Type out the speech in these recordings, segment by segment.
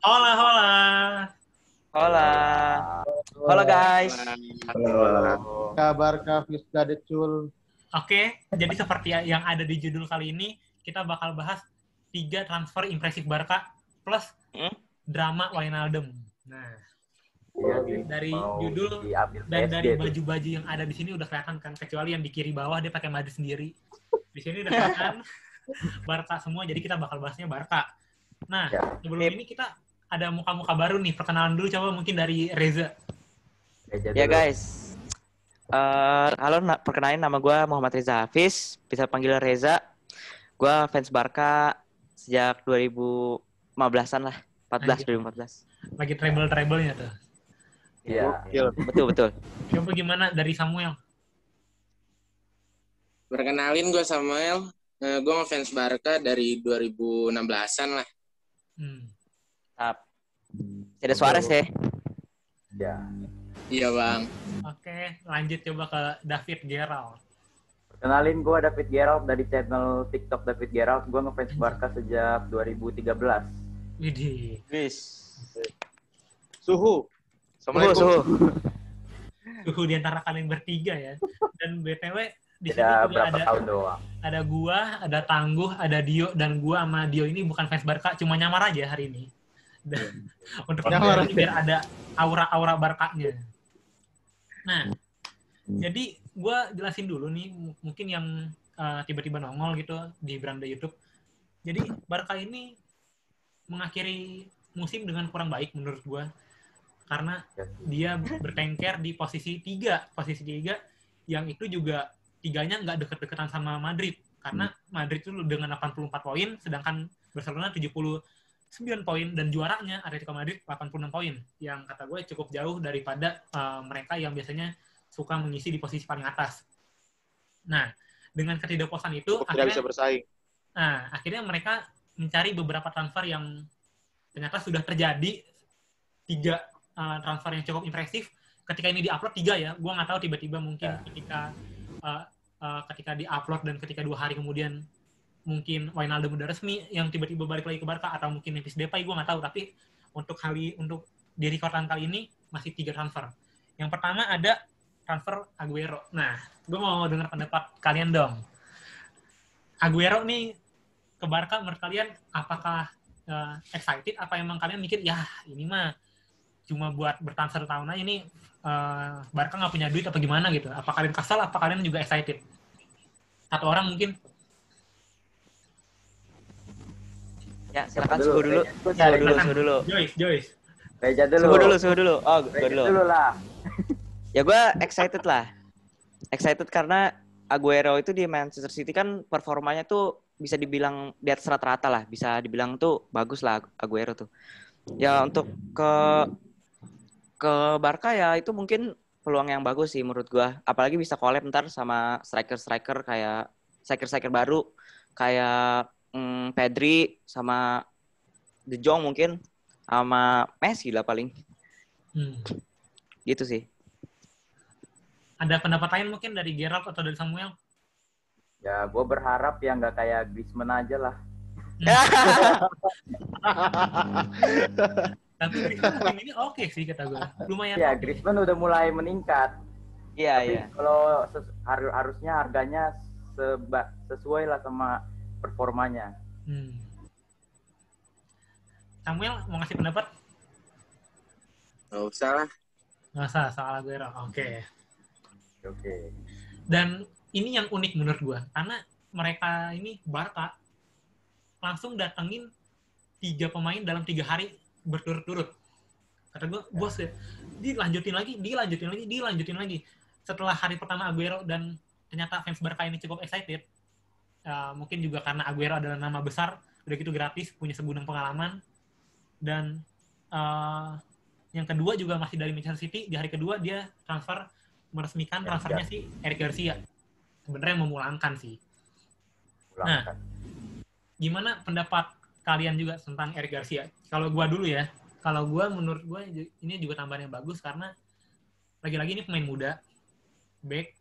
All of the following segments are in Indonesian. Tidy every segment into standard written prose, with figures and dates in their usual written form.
Hola, hola. Hola. Halo guys. Halo. Kabar Kak Fisda Decul. Oke, jadi seperti yang ada di judul kali ini, kita bakal bahas 3 transfer impresif Barca plus drama Wijnaldum. Nah, dari judul dan dari baju-baju yang ada di sini udah kelihatan kan, kecuali yang di kiri bawah dia pakai Madrid sendiri. Di sini udah kelihatan Barca semua, jadi kita bakal bahasnya Barca. Nah, sebelum ini kita ada muka-muka baru nih, perkenalan dulu coba mungkin dari Reza. Ya guys. Halo, perkenalin nama gue Muhammad Reza Hafiz, bisa panggil Reza. Gue fans Barca sejak 2015-an lah, 2014. Lagi treble-treblenya tuh. Iya, betul. Coba gimana dari Samuel? Perkenalin gue Samuel, gue ngefans Barca dari 2016-an lah. Ada Suarez ya? Ya. Iya bang. Oke, lanjut coba ke David Gerald. Kenalin, gue David Gerald dari channel TikTok David Gerald. Gue ngefans Barca sejak 2013. Widih. Suhu. Suhu di antara kalian bertiga ya. Dan BTW di sini Beda juga berapa tahun doang. ada gua, ada Tangguh, ada Dio, dan gua sama Dio ini bukan fans Barca, cuma nyamar aja hari ini. Dan untuk nyamar biar ada aura-aura Barkanya. Nah, jadi gue jelasin dulu nih, mungkin yang tiba-tiba nongol gitu di beranda YouTube. Jadi Barca ini mengakhiri musim dengan kurang baik menurut gue, karena dia bertengker di posisi 3 yang itu juga tiganya nggak deket-deketan sama Madrid, karena Madrid itu dengan 84 poin, sedangkan Barcelona 79 poin, dan juaranya Atletico Madrid 86 poin, yang kata gue cukup jauh daripada mereka yang biasanya suka mengisi di posisi paling atas. Nah, dengan ketidakpuasan itu Tidak bisa bersaing. Nah, akhirnya mereka mencari beberapa transfer yang ternyata sudah terjadi, 3 transfer yang cukup impresif. Ketika ini diupload 3 ya, gue nggak tahu tiba-tiba mungkin ketika diupload dan ketika 2 hari kemudian mungkin Wijnaldum udah resmi yang tiba-tiba balik lagi ke Barca, atau mungkin Memphis Depay, gue nggak tahu. Tapi untuk di rekordan kali ini masih 3 transfer. Yang pertama ada transfer Aguero. Nah, gue mau dengar pendapat kalian dong. Aguero nih ke Barca, menurut kalian apakah excited, apa emang kalian mikir ya ini mah cuma buat bertransfer tahun aja ini, Barca nggak punya duit apa gimana gitu? Apa kalian kesal, apa kalian juga excited? Satu orang mungkin. Ya, silakan suhu dulu. Joyce. Reja dulu. Suhu dulu. Oh, gue dulu. lah. Ya gue excited lah. Excited karena Aguero itu di Manchester City kan performanya tuh bisa dibilang di atas rata-rata lah. Bisa dibilang tuh bagus lah Aguero tuh. Ya untuk ke Barca ya itu mungkin peluang yang bagus sih menurut gue. Apalagi bisa collab ntar sama striker baru kayak Pedri sama De Jong mungkin sama Messi lah paling. Gitu sih. Ada pendapat lain mungkin dari Gerald atau dari Samuel? Ya, gue berharap ya nggak kayak Griezmann aja lah. Tapi Griezmann ini oke sih kata gue. Lumayan. Ya, Griezmann udah mulai meningkat. Iya. Kalau harusnya harganya sesuai lah sama performanya. Samuel mau ngasih pendapat? Nggak usah lah. Nggak usah, soal Aguero. Oke. Dan ini yang unik menurut gue, karena mereka ini Barca langsung datengin 3 pemain dalam 3 hari berturut-turut. Kata gue, bos ya, dilanjutin lagi. Setelah hari pertama Aguero, dan ternyata fans Barca ini cukup excited. Mungkin juga karena Aguero adalah nama besar, udah gitu gratis, punya segudang pengalaman. Dan yang kedua juga masih dari Manchester City. Di hari kedua dia meresmikan transfernya si Eric Garcia. Sebenarnya memulangkan sih. Nah, gimana pendapat kalian juga tentang Eric Garcia? Kalau gue dulu ya, menurut gue ini juga tambahan yang bagus, karena lagi-lagi ini pemain muda, back,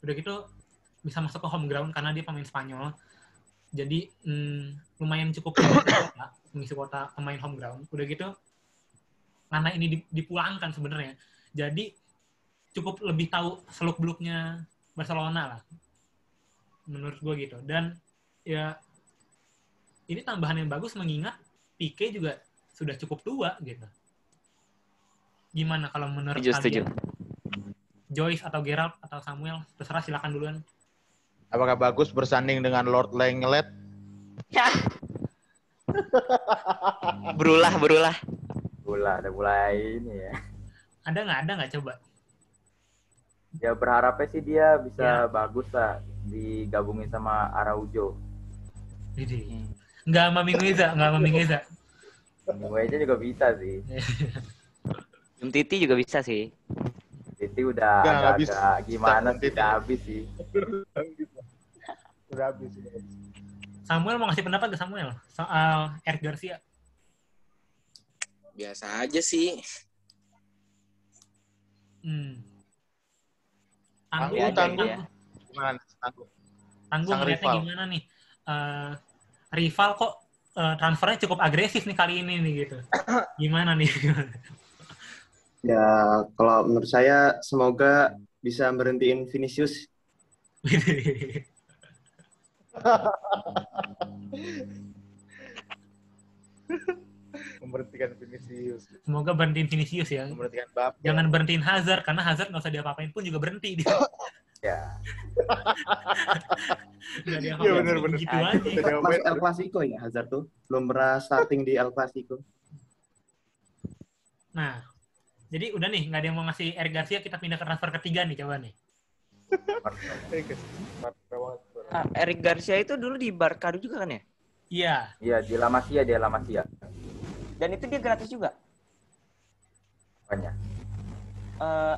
udah gitu bisa masuk ke home ground karena dia pemain Spanyol. Jadi lumayan cukup mengisi kota pemain home ground. Udah gitu, Nana ini dipulangkan sebenarnya. Jadi cukup lebih tahu seluk-beluknya Barcelona lah. Menurut gue gitu. Dan ya ini tambahan yang bagus mengingat Pique juga sudah cukup tua gitu. Gimana kalau menurut Setuju. kalian? Joyce atau Gerald atau Samuel, terserah, silakan duluan. Apakah bagus bersanding dengan Lord Lenglet? Berulah. Bola ada mulai ini ya. Ada nggak coba? Ya berharapnya sih dia bisa Ya. bagus lah digabungin sama Araujo. Jadi nggak sama Mingueza. Gue aja juga bisa sih. Titi juga bisa sih. Titi udah Nggak habis. agak gimana sih, Titi. udah habis sih. Udah habis. Samuel mau ngasih pendapat ke Samuel soal Eric Garcia? Biasa aja sih. Tangguh. Gimana? Tangguh Sang ngeliatnya rival. gimana nih? Rival kok transfernya cukup agresif nih kali ini nih gitu. Gimana nih? Ya, kalau menurut saya semoga bisa berhentiin Vinicius. Memberhentikan Vinicius. Semoga berhentiin Vinicius ya. Memberhentikan Mbappe. Jangan berhentiin Hazard, karena Hazard nggak usah diapa-apain pun juga berhenti dia. Ya. Nggak Iya diapa-apain benar-benar. gitu aja. Masuk El Clasico ya Hazard tuh. Belum pernah starting di El Clasico. Nah, jadi udah nih, nggak ada yang mau ngasih Eric Garcia, kita pindah ke transfer ketiga nih, coba nih. Eric Garcia itu dulu di Barca juga kan ya? Iya, Iya, di La Masia. Dan itu dia gratis juga. Apanya?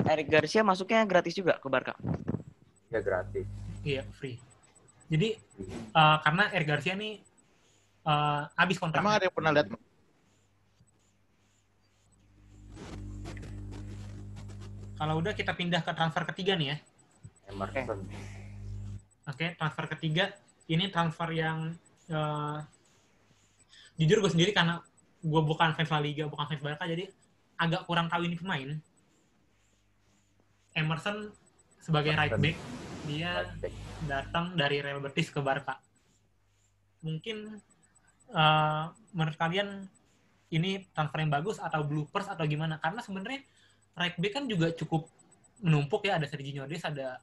Eric Garcia masuknya gratis juga ke Barca. Ya gratis. iya, free. Jadi, karena Eric Garcia nih habis kontrak. Emang ada yang pernah lihat? Kalau udah kita pindah ke transfer ketiga nih ya. Emerson. Oke, transfer ketiga. Ini transfer yang jujur gue sendiri karena gue bukan fans La Liga, bukan fans Barca, jadi agak kurang tahu ini pemain. Emerson sebagai right back, dia datang dari Real Betis ke Barca. Mungkin menurut kalian ini transfer yang bagus atau bloopers atau gimana? Karena sebenarnya right back kan juga cukup menumpuk ya, ada Serginho Dest, ada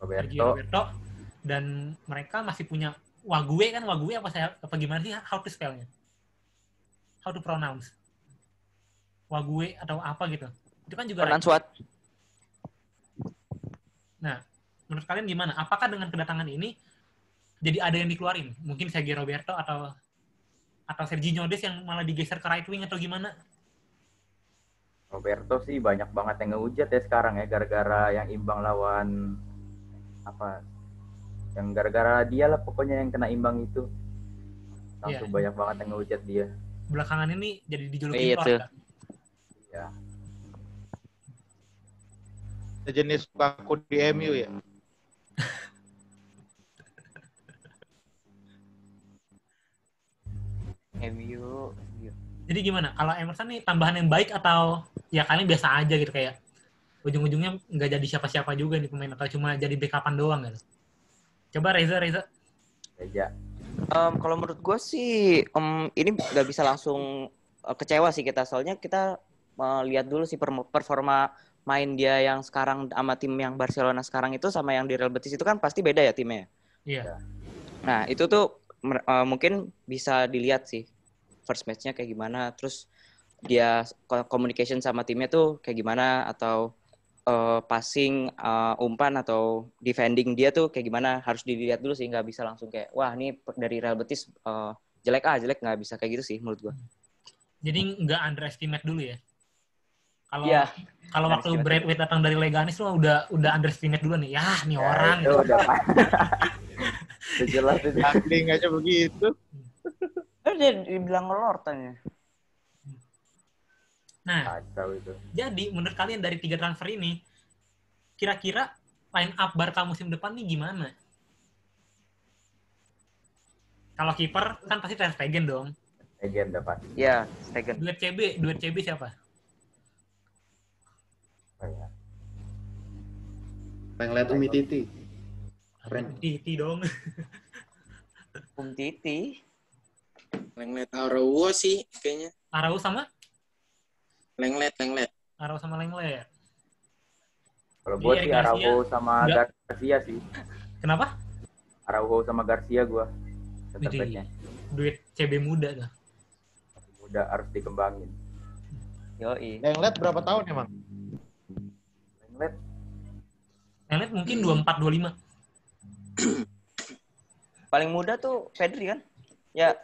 Sergio Roberto, dan mereka masih punya Wague apa gimana sih, how to spell-nya? How to pronounce? Wague atau apa gitu. Itu kan juga Pernansuat. Nah, menurut kalian gimana? Apakah dengan kedatangan ini jadi ada yang dikeluarin? Mungkin Sergio Roberto atau Serginho Dest yang malah digeser ke right wing atau gimana? Roberto sih banyak banget yang ngehujat ya sekarang ya, gara-gara yang imbang lawan apa? Yang gara-gara dia lah pokoknya yang kena imbang itu. Langsung banyak banget yang ngehujat dia. Belakangan ini jadi dijulukin Iya Lord, tuh. kan? Ya. Sejenis Lukaku di MU ya? MU. Jadi gimana? Kalau Emerson nih tambahan yang baik atau ya kalian biasa aja gitu, kayak ujung-ujungnya nggak jadi siapa-siapa juga nih pemain, atau cuma jadi backupan doang gitu? Coba Reza. Ya. Kalau menurut gue sih ini nggak bisa langsung kecewa sih kita, soalnya kita lihat dulu sih performa main dia yang sekarang sama tim yang Barcelona sekarang itu sama yang di Real Betis itu kan pasti beda ya timnya. Iya. Nah itu tuh mungkin bisa dilihat sih first match-nya kayak gimana, terus dia communication sama timnya tuh kayak gimana, atau passing, umpan atau defending dia tuh kayak gimana, harus dilihat dulu sih, nggak bisa langsung kayak wah ini dari Real Betis jelek, nggak bisa kayak gitu sih menurut gua. Jadi nggak underestimate dulu ya? Kalau Iya. kalau waktu Braithwaite datang dari Leganes tuh udah underestimate dulu nih. Ya, nih orang. Itu udah jelas itu. Tackling aja begitu. Dia dibilang ngelortanya. Nah, Kacau itu. jadi menurut kalian dari 3 transfer ini, kira-kira line up Barca musim depan nih gimana? Kalau kiper kan pasti Ter Stegen dong. Stegen dapat. Iya, Stegen. Duet CB siapa? Oh, ya. Lenglet Titi. Keren. Titi dong. Titi. Lenglet Araujo sih kayaknya. Araujo sama? Lenglet. Araujo sama Lenglet. Kalau gue Iya, sih Garcia. Araujo sama Enggak. Garcia sih. Kenapa? Araujo sama Garcia gue. Center Widih. back-nya. Duet CB muda dah. Udah harus dikembangin. Yoi. Lenglet berapa tahun emang? Lenglet Lenglet mungkin 24-25. Paling muda tuh Pedri kan? Ya,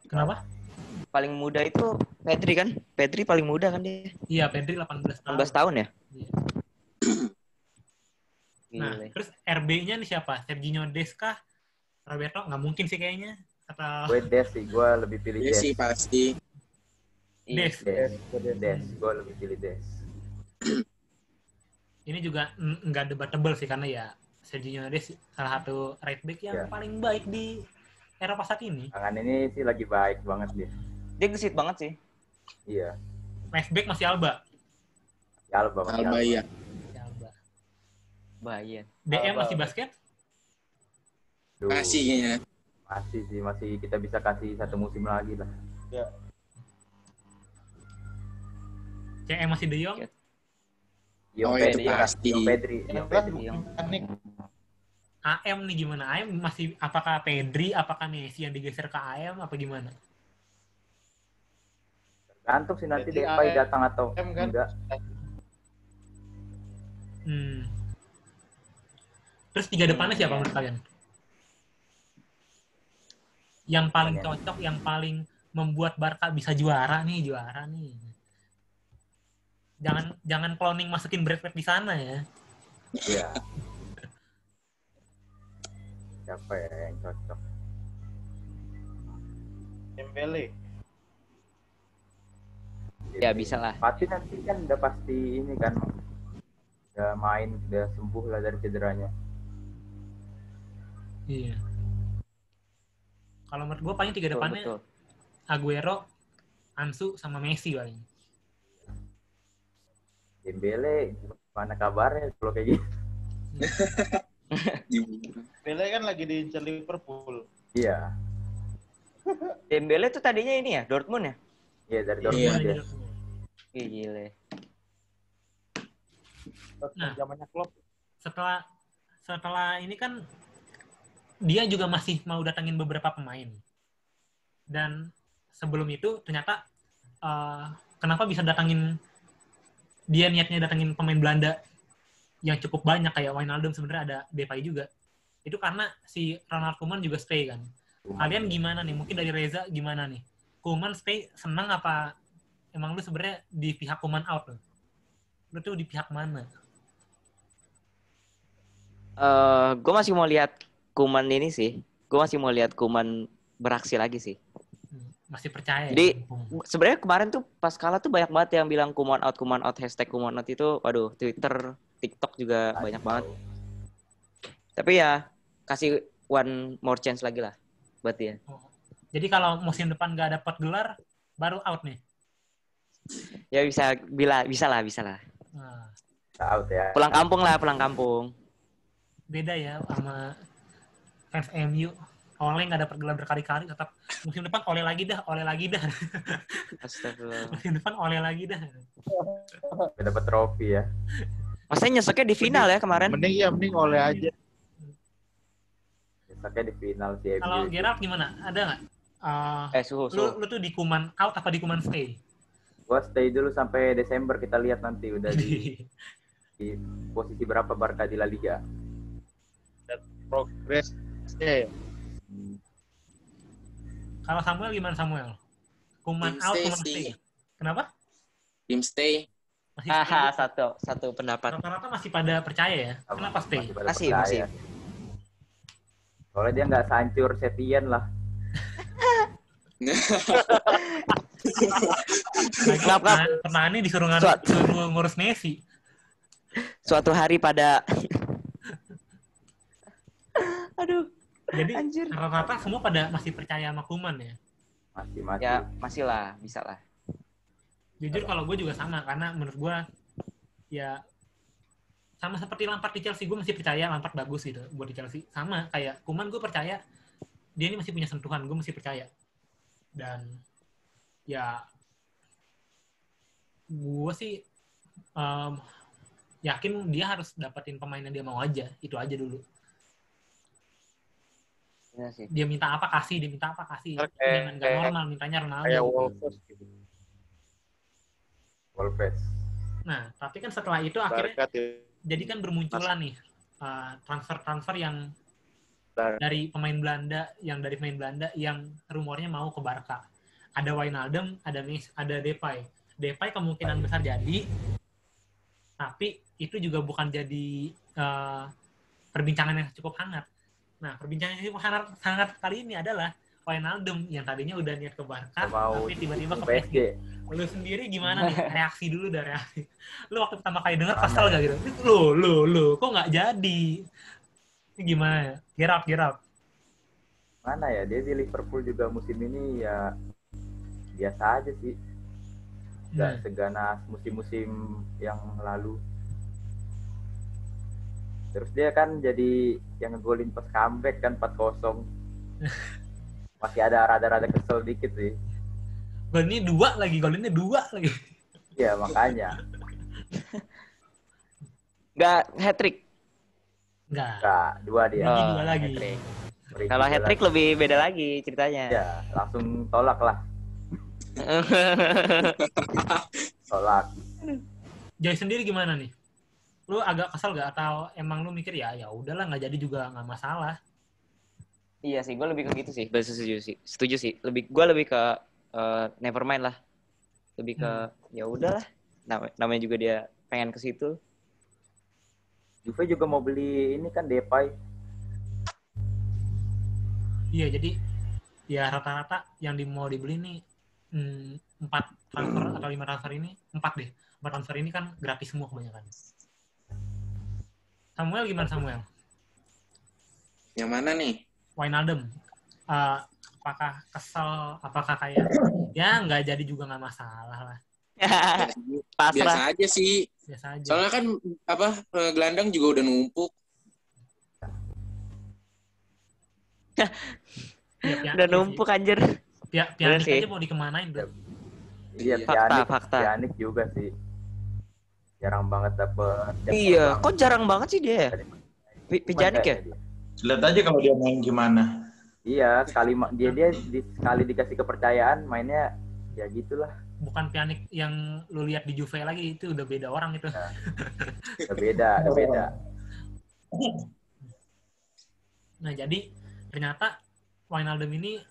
Kenapa? paling muda itu Pedri kan? Pedri paling muda kan dia? Iya, Pedri 18 tahun. 18 tahun ya? Iya. Nah, Gile. terus RB-nya nih siapa? Serginho Dest kah? Roberto? Nggak mungkin sih kayaknya. Atau gue Des sih, gue lebih pilih Iya Des. sih pasti. Iya. Dest? Des, gue lebih pilih Des. Ini juga nggak debatable sih, karena ya Serginho Dest salah satu right back yang Iya. paling baik di Eropa saat ini. Tangan ini sih lagi baik banget dia. Dia gesit banget sih. Iya. Left back masih Alba. Alba masih Alba iya. Masih Alba. Bahaya. DM Alba. masih basket? Duh, Masih kayaknya. masih sih, masih kita bisa kasih satu musim lagi lah. CM masih De Jong? Yung Oh, itu Pedri, pasti. Yung Pedri, Yang Yung jelas Pedri. Yang Nik. AM nih gimana? AM masih, apakah Pedri, apakah Messi yang digeser ke AM, apa gimana? Gantung sih nanti Pedri Depay AM datang atau kan? enggak. Terus tiga depannya siapa menurut kalian? Yang paling Banyak. cocok, yang paling membuat Barca bisa juara nih. Jangan cloning masukin Brad Pitt di sana ya. Iya. Siapa ya yang cocok? Dembele. Ya bisa lah. Fatih nanti kan udah pasti ini kan, udah main, udah sembuh lah dari cederanya. Iya. Kalau menurut gue paling tiga Betul, depannya betul. Aguero, Ansu, sama Messi paling. Dembele gimana kabarnya kalau kayak gitu? Dembele kan lagi diincar Liverpool. Iya. Dembele tuh tadinya ini ya, Dortmund ya? Iya dari Iya. Dortmund dia. Ih, gile. Nah. Zamannya Klopp. Setelah ini kan dia juga masih mau datangin beberapa pemain. Dan sebelum itu ternyata kenapa bisa dia niatnya datangin pemain Belanda yang cukup banyak kayak Wijnaldum, sebenarnya ada Depay juga. Itu karena si Ronald Koeman juga stay kan. Kalian gimana nih? Mungkin dari Reza gimana nih? Koeman stay senang apa emang lu sebenarnya di pihak Koeman out lu? Lu tuh di pihak mana? Gue masih mau lihat Koeman ini sih. Gue masih mau lihat Koeman beraksi lagi sih. Masih percaya? Jadi, ya? sebenarnya kemarin tuh pas kalah tuh banyak banget yang bilang Koeman out, hashtag Koeman out itu, waduh, Twitter, TikTok juga banyak banget. Tapi ya, kasih one more chance lagi lah buat dia. Oh. Jadi kalau musim depan gak dapat gelar, baru out nih? Ya bisa lah. Nah, Out ya. Pulang kampung. beda ya sama fans MU. Oleh nggak dapat gelar berkali-kali, tetap musim depan oleh lagi dah. Astagfirullah. Musim depan oleh lagi dah. Udah dapat trofi ya. Maksudnya nyeseknya di final ya kemarin. Mending oleh aja. Misalnya di final si MU. Kalau Gerard gimana? Ada nggak? Suhu. Lu tuh di Koeman out apa di Koeman stay? Gua stay dulu sampai Desember, kita lihat nanti udah di posisi berapa Barca di La Liga. Progresnya ya. Kalau Samuel gimana Samuel? Koeman Tim out, stay Koeman sih. stay. Kenapa? Tim stay. Masih stay? Satu pendapat. Rata-rata masih pada percaya ya? Kenapa stay? pada Masih. percaya. Soalnya dia nggak sancur Setien lah. Kenapa? Pertahanannya disuruh ngurus Messi. Suatu hari pada aduh. Jadi Anjir. rata-rata semua pada masih percaya sama Kuman ya. Masih. Ya, masih lah, bisa lah. Jujur kalau gue juga sama, karena menurut gue ya sama seperti Lampard di Chelsea, gue masih percaya Lampard bagus gitu buat di Chelsea. Sama kayak Kuman, gue percaya dia ini masih punya sentuhan, gue masih percaya. Dan ya gue sih yakin dia harus dapetin pemain yang dia mau aja, itu aja dulu. Iya sih. Dia minta apa kasih, dia minta apa kasih. Jangan nggak normal mintanya Ronaldo. Kayak Wolves gitu. Wolves. Nah, tapi kan setelah itu akhirnya Barca tuh. jadi kan bermunculan nih transfer-transfer yang dari pemain Belanda yang rumornya mau ke Barca. Ada Wijnaldum, ada Messi, ada Depay. Depay kemungkinan besar jadi, tapi itu juga bukan jadi perbincangan yang cukup hangat. Nah, perbincangan yang cukup hangat kali ini adalah Wijnaldum yang tadinya udah niat ke Barca, tapi tiba-tiba ke PSG. Lu sendiri gimana nih? Reaksi dulu dah, reaksi. Lu waktu pertama kali denger kesel gak gitu? Lu, kok nggak jadi? Ini gimana ya? Get up. Mana ya, dia di Liverpool juga musim ini ya biasa aja sih. Gak seganas musim-musim yang lalu. Terus dia kan jadi yang ngegolin pas comeback kan 4-0. Masih ada rada-rada kesel dikit sih. Golinnya 2 lagi. Iya, makanya. Nggak hat-trick. Enggak. 2 dia. Origi 2 lagi. Hat-trick. Origi Kalau 2 hat-trick lagi. lebih beda lagi ceritanya. Ya, langsung tolak lah. Tolak. Joy sendiri gimana nih? Lu agak kesel gak atau emang lu mikir ya udahlah nggak jadi juga nggak masalah? Iya sih, gue lebih ke gitu sih. Setuju sih. Gue lebih ke never mind lah. Lebih ke ya udahlah. Namanya juga dia pengen ke situ. Juve juga mau beli ini kan Depay. Iya, jadi ya rata-rata yang mau dibeli nih 4 transfer atau 5 transfer ini 4 deh. 4 transfer ini kan gratis semua kebanyakan. Samuel gimana Samuel? Yang mana nih? Wijnaldum. Apakah kesel? Apakah kayak ya nggak jadi juga nggak masalah lah. Pasrah. Biasa aja sih. Biasa aja. Soalnya kan gelandang juga udah numpuk. Udah numpuk anjir. Pianik sih. aja mau dikemanain bro? Iya, Fakta. Pjanic juga sih. Jarang banget dapet. Iya, kok jarang banget sih dia? Pjanic ya? Lihat aja kalau dia main gimana. Iya, sekali sekali dikasih kepercayaan mainnya ya gitulah. Bukan Pjanic yang lu lihat di Juve lagi, itu udah beda orang itu. Nah, udah beda. Nah, jadi ternyata Wijnaldum ini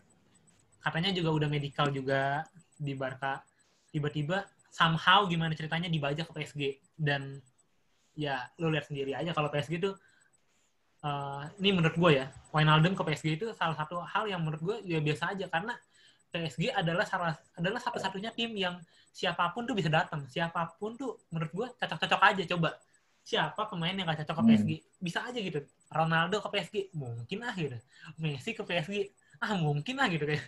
katanya juga udah medical juga di Barca. Tiba-tiba somehow gimana ceritanya dibajak ke PSG. Dan ya lu lihat sendiri aja kalau PSG tuh ini menurut gue ya, Wijnaldum ke PSG itu salah satu hal yang menurut gue ya biasa aja, karena PSG adalah satu-satunya tim yang siapapun tuh bisa datang. Siapapun tuh menurut gue cocok-cocok aja. Coba siapa pemain yang gak cocok ke PSG? Bisa aja gitu. Ronaldo ke PSG mungkin lah gitu. Messi ke PSG mungkin lah gitu kayak.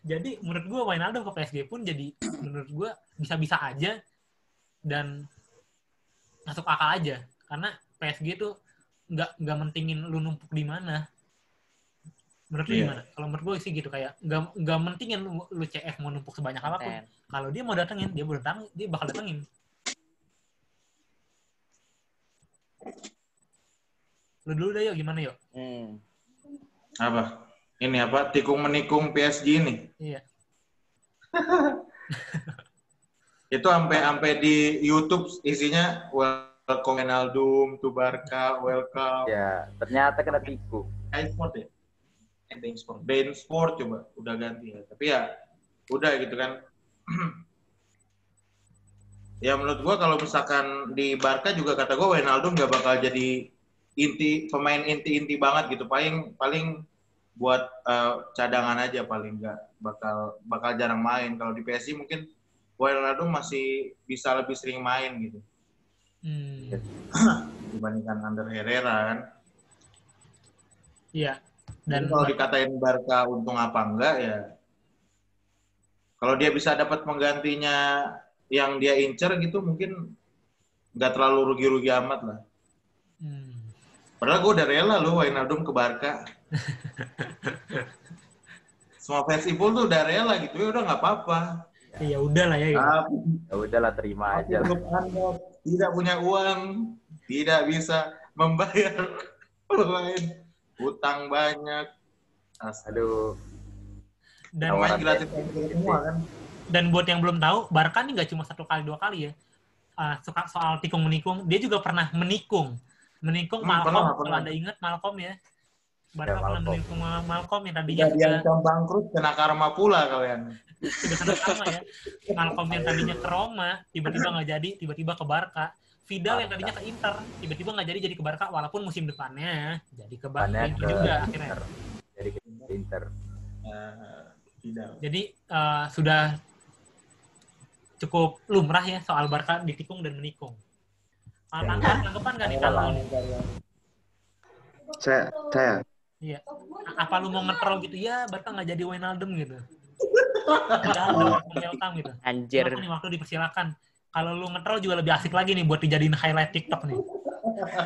Jadi menurut gue Wijnaldum ke PSG pun jadi menurut gue bisa-bisa aja dan masuk akal aja, karena PSG tuh nggak mentingin lu numpuk di mana. Menurut lu gimana? Kalau menurut gue sih gitu, kayak nggak mentingin lu CF mau numpuk sebanyak apapun. Kalau dia mau datengin, dia bakal datengin. Lu dulu deh yuk, gimana yuk? Apa? Ini apa? Tikung menikung PSG ini. Iya. Itu sampai di YouTube isinya welcome Wijnaldum to Barca, welcome. Ya, ternyata kena tikung. Sport ya? Bein Sport coba udah ganti ya. Tapi ya udah gitu kan. Ya menurut gua kalau misalkan di Barca juga kata gua Wijnaldum gak bakal jadi pemain inti banget gitu. Paling buat cadangan aja, paling nggak bakal jarang main. Kalau di PSG mungkin Wijnaldum masih bisa lebih sering main gitu dibandingkan Ander Herrera kan. Iya. Dan kalau dikatain Barca untung apa enggak ya. Kalau dia bisa dapat penggantinya yang dia incer gitu mungkin nggak terlalu rugi-rugi amat lah. Padahal gue udah rela loh Wijnaldum ke Barca. Semua fans Ipul tuh udah rela gitu ya udah nggak apa-apa. Ya udah lah ya. Gitu. Ya udahlah terima aja. Tidak punya uang, tidak bisa membayar pemain, utang banyak. Aduh. Dan main gratis semua kan. Dan buat yang belum tahu, Barca ini nggak cuma 1 kali 2 kali ya. Suka soal tikung menikung, dia juga pernah menikung. Malcolm, kalau Anda ingat Malcolm ya. Barca pernah menikung Malcolm yang tadinya diancam bangkrut kena karma pula kalian. Sudah sama ya. Malcolm yang tadinya ke Roma, tiba-tiba nggak jadi, tiba-tiba ke Barca. Vidal yang tadinya ke Inter, tiba-tiba nggak jadi ke Barca, walaupun musim depannya jadi ke Barca juga akhirnya. Jadi ke Inter. Jadi sudah cukup lumrah ya soal Barca ditikung dan menikung. Tanggapan nggak nih kalau Saya. Iya. Apa lu mau nge-troll gitu ya Barca nggak jadi Wijnaldum gitu? Padahal welcome gitu. Anjir. Nih waktu dipersilakan. Kalau lu nge-troll juga lebih asik lagi nih buat dijadiin highlight TikTok nih.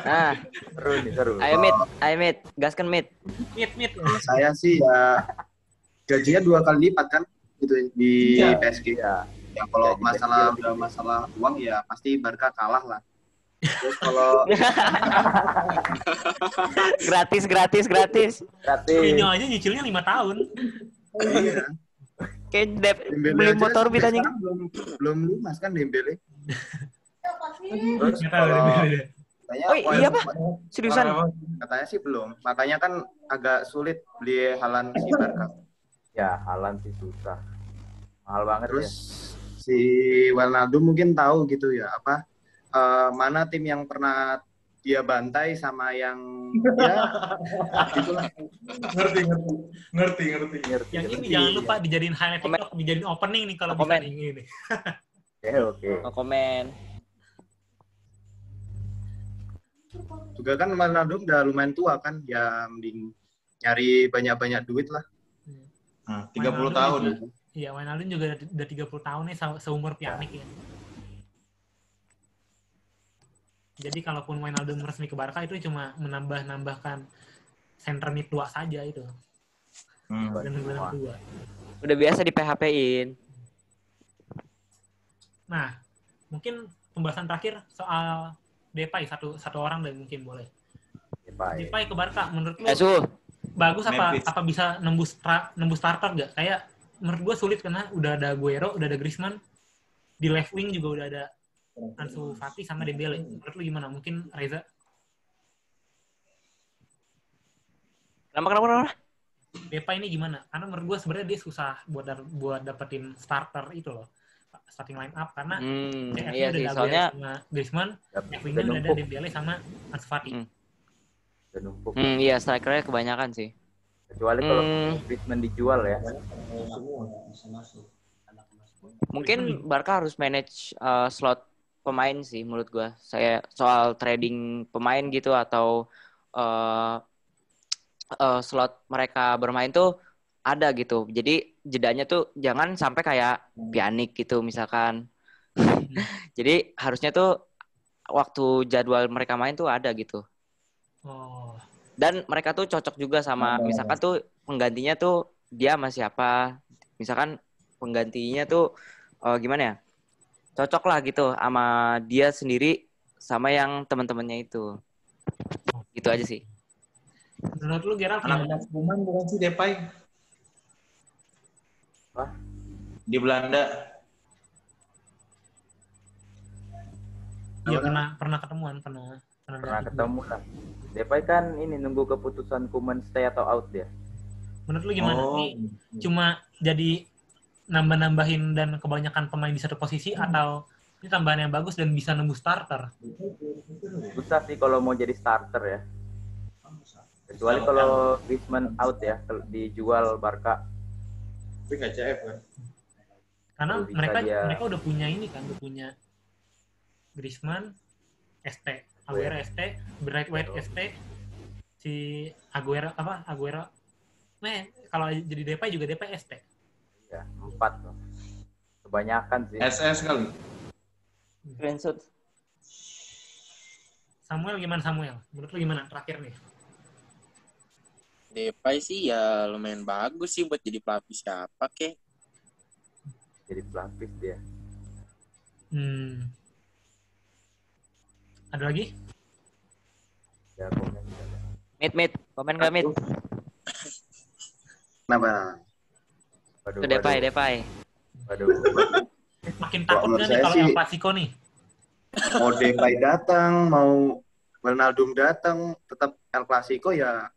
Nah, seru. Ayo Mit, gaskan Mit. Mit. Saya sih ya gajinya 2 kali lipat kan gitu di PSG. Ya. Ya kalau masalah uang ya pasti Barca kalah lah. Terus kalau gratis. Ini aja nyicilnya 5 tahun. iya. Kayak Dembele beli aja motor sampai bitanya. sekarang belum lunas kan Dembele. Terus Kalau katanya Oh iya Pak, seriusan? katanya sih belum. Makanya kan agak sulit beli Haaland si Barca. ya Haaland sih susah. Mahal banget Terus ya. si Wijnaldum mungkin tahu gitu ya mana tim yang pernah dia bantai sama yang ya gitulah. Ngerti. Yang ini jangan lupa dijadiin highlight TikTok, dijadiin opening nih kalau bisa ini. Oke. No komen. Juga kan Wijnaldum udah lumayan tua kan, ya mending nyari banyak-banyak duit lah. 30 tahun. Iya, Wijnaldum juga udah 30 tahun nih seumur Pjanic ya. Jadi kalaupun Wijnaldum resmi ke Barca itu cuma menambahkan center mid tua saja itu. Benar-benar tua. Udah biasa di PHP-in. Nah, mungkin pembahasan terakhir soal Depay satu orang deh mungkin boleh. Depay ke Barca menurut lu bagus apa bisa nembus starter nggak? Kayak menurut gue sulit karena udah ada Aguero, udah ada Griezmann, di left wing juga udah ada Ansu Fati sama Dembele. Menurut lu gimana? Mungkin Reza? Kenapa? Depay ini gimana? Karena menurut gue sebenarnya dia susah buat dapetin starter itu loh. Starting line up karena iya udah sih, ada soalnya sama Griezmann, left wingnya udah ada Dembele sama Ansu Fati. Iya, strikernya kebanyakan sih. Kecuali kalau Griezmann dijual ya. Mungkin Barca harus manage slot pemain sih menurut gua. Saya soal trading pemain gitu atau slot mereka bermain tuh ada gitu. Jadi jedanya tuh jangan sampai kayak Pjanic gitu misalkan. Jadi harusnya tuh waktu jadwal mereka main tuh ada gitu. Dan mereka tuh cocok juga sama misalkan tuh penggantinya tuh dia sama siapa. Misalkan penggantinya tuh gimana ya? Cocok lah gitu sama dia sendiri sama yang teman-temannya itu. Gitu aja sih. Menurut lu Gerald anak Kuman bukan sih Depay? Wah. Di Belanda. Iya pernah ketemuan, pernah ketemu lah. Depay kan ini nunggu keputusan Koeman stay atau out dia. Menurut lu gimana? Ini cuma jadi nambah-nambahin dan kebanyakan pemain di satu posisi atau ini tambahan yang bagus dan bisa nembus starter? Susah sih kalau mau jadi starter ya. Kecuali kalau Griezmann out ya, dijual Barca. Tapi nggak CF kan? Karena mereka udah punya ini kan, udah punya Griezmann, Aguero ST, Braithwaite ST, si Aguero Kalau jadi DPI juga DPI ST. Ya, 4 loh. Kebanyakan sih. SS kali. Screenshot. Samuel gimana Samuel? Menurut lu gimana terakhir nih? Depay sih ya lumayan bagus sih buat jadi pelapis siapa kek. Jadi pelapis dia. Ada lagi? Ya, komen. Mit. Komen nggak, Mit? Kenapa? Waduh, Ke Depay. Waduh. Makin takut menurut nggak nih saya kalau sih- El Clasico nih? Mau Depay datang, mau Wijnaldum datang, tetap El Clasico ya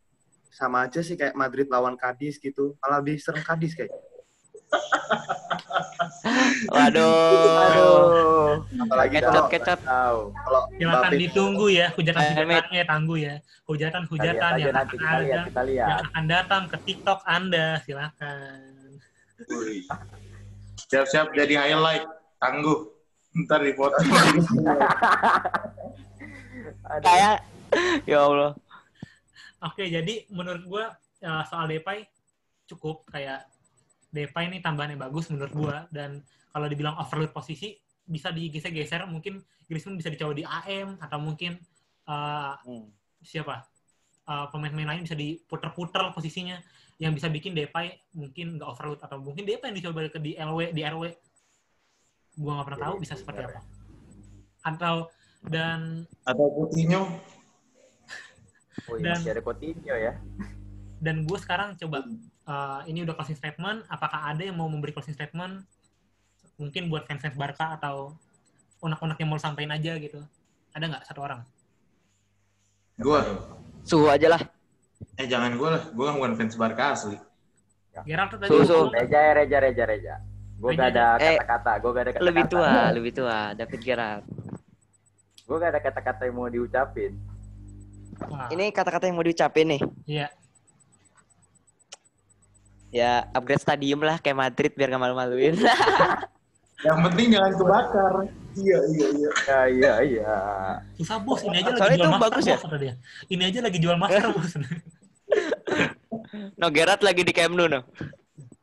sama aja sih kayak Madrid lawan Cadiz gitu. Malah lebih serem Cadiz kayak. Waduh. Apalagi Kecap. Tahu. kalau Silakan Mbappe ditunggu ya hujatan-hujatannya, Mit. tangguh ya. Hujatan-hujatan Kita lihat aja yang nanti, akan ada, kita lihat. yang akan datang ke TikTok Anda. Silakan. Siap-siap jadi highlight. Tangguh. Ntar dipotong. Kayak ya Allah. Oke, jadi menurut gua soal Depay cukup kayak Depay ini tambahannya bagus menurut gua, dan kalau dibilang overload posisi bisa digeser-geser, mungkin Griezmann bisa dicoba di AM atau mungkin siapa pemain-pemain lain bisa diputer-puter posisinya yang bisa bikin Depay mungkin nggak overload, atau mungkin Depay yang dicoba di LW di RW, gua nggak pernah tahu bisa seperti apa. Atau Coutinho. Oh, iya, masih ada Coutinho ya. Dan gue sekarang coba ini udah closing statement, apakah ada yang mau memberi closing statement mungkin buat fans-fans Barca atau unek-unek yang mau sampaikan aja gitu, ada nggak satu orang? Gua. Suhu aja lah. Jangan gua lah. Gua bukan fans Barca asli. Gerald tuh tadi Susu. ngomong, Reja. Gue gak ada kata-kata. Lebih tua. David Gerrard. Gue gak ada kata-kata yang mau diucapin. wah, Ini kata-kata yang mau diucapin nih. iya. Ya, upgrade stadium lah kayak Madrid biar gak malu-maluin. Yang penting jangan kebakar. Iya. Iya. Susah bos, ini aja Soalnya lagi jual itu masker bagus bos, ya? kata dia. Ini aja lagi jual masker bos. No, Gerrard lagi di Camp Nou, no.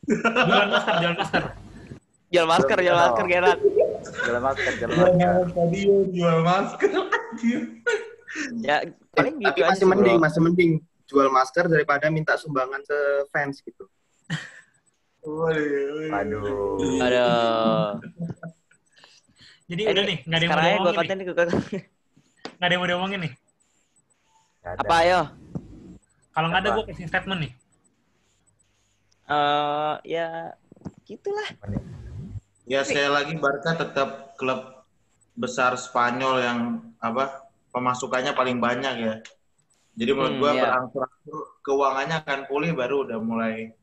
Jual masker. Jual masker Gerrard. Jual masker. Stadion jual masker. Ya, paling gitu tapi aja. masih mending jual masker daripada minta sumbangan ke fans gitu. Aduh. Aduh. Jadi udah nih, nggak ada yang mau Sekarang aja gue diomongin konten nih. nih. Nggak ada yang mau diomongin nih. Gak ada. Apa ayo? Kalau nggak ada Apa? gue closing statement nih. Ya gitulah. Ya sekali lagi Barca tetap klub besar Spanyol yang pemasukannya paling banyak ya. Jadi menurut gua iya. berangsur-angsur keuangannya akan pulih, baru udah mulai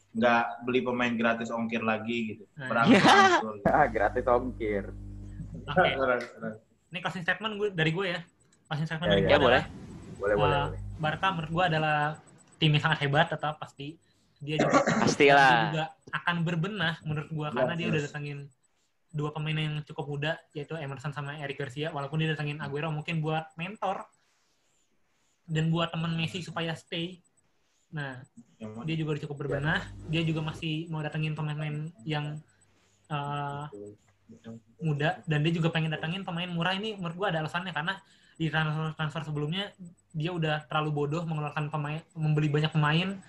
nggak beli pemain gratis ongkir lagi gitu. Nah. Berangsur-angsur. Gitu. Gratis ongkir. Oke. Ini closing statement dari gue ya. Closing statement Ya, dari ya. gue Ya, boleh. adalah, Boleh. Barca menurut gue adalah tim yang sangat hebat, tetap pasti. Dia juga Pastilah. dia juga akan berbenah menurut gue, karena dia udah datangin dua pemain yang cukup muda, yaitu Emerson sama Eric Garcia. Walaupun dia datangin Aguero mungkin buat mentor dan buat teman Messi supaya stay. Nah, dia juga udah cukup berbenah. Dia juga masih mau datengin pemain-pemain yang muda, dan dia juga pengen datengin pemain murah. Ini menurut gue ada alasannya, karena di transfer sebelumnya dia udah terlalu bodoh mengeluarkan pemain, membeli banyak pemain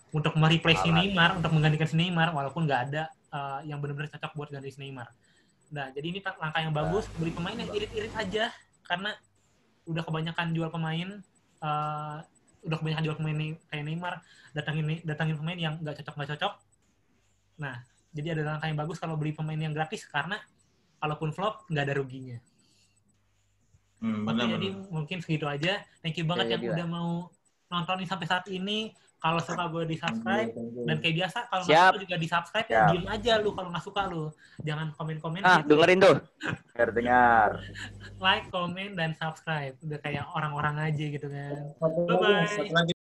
untuk mereplace si Neymar, untuk menggantikan si Neymar, walaupun nggak ada yang benar-benar cocok buat ganti si Neymar. Nah, jadi ini langkah yang bagus, beli pemain yang irit-irit aja, karena udah kebanyakan jual pemain, kayak Neymar, datangin pemain yang nggak cocok. Nah, jadi ada langkah yang bagus kalau beli pemain yang gratis, karena kalaupun flop nggak ada ruginya. Oke, jadi mungkin segitu aja. Thank you banget yang udah mau nontonin sampai saat ini. Kalau suka gue di-subscribe, dan kayak biasa kalau nggak suka juga di-subscribe, ya diem aja lu kalau nggak suka lu. Jangan komen-komen. Dengerin tuh. Dengar. Like, komen, dan subscribe. Udah kayak orang-orang aja gitu kan. Bye-bye.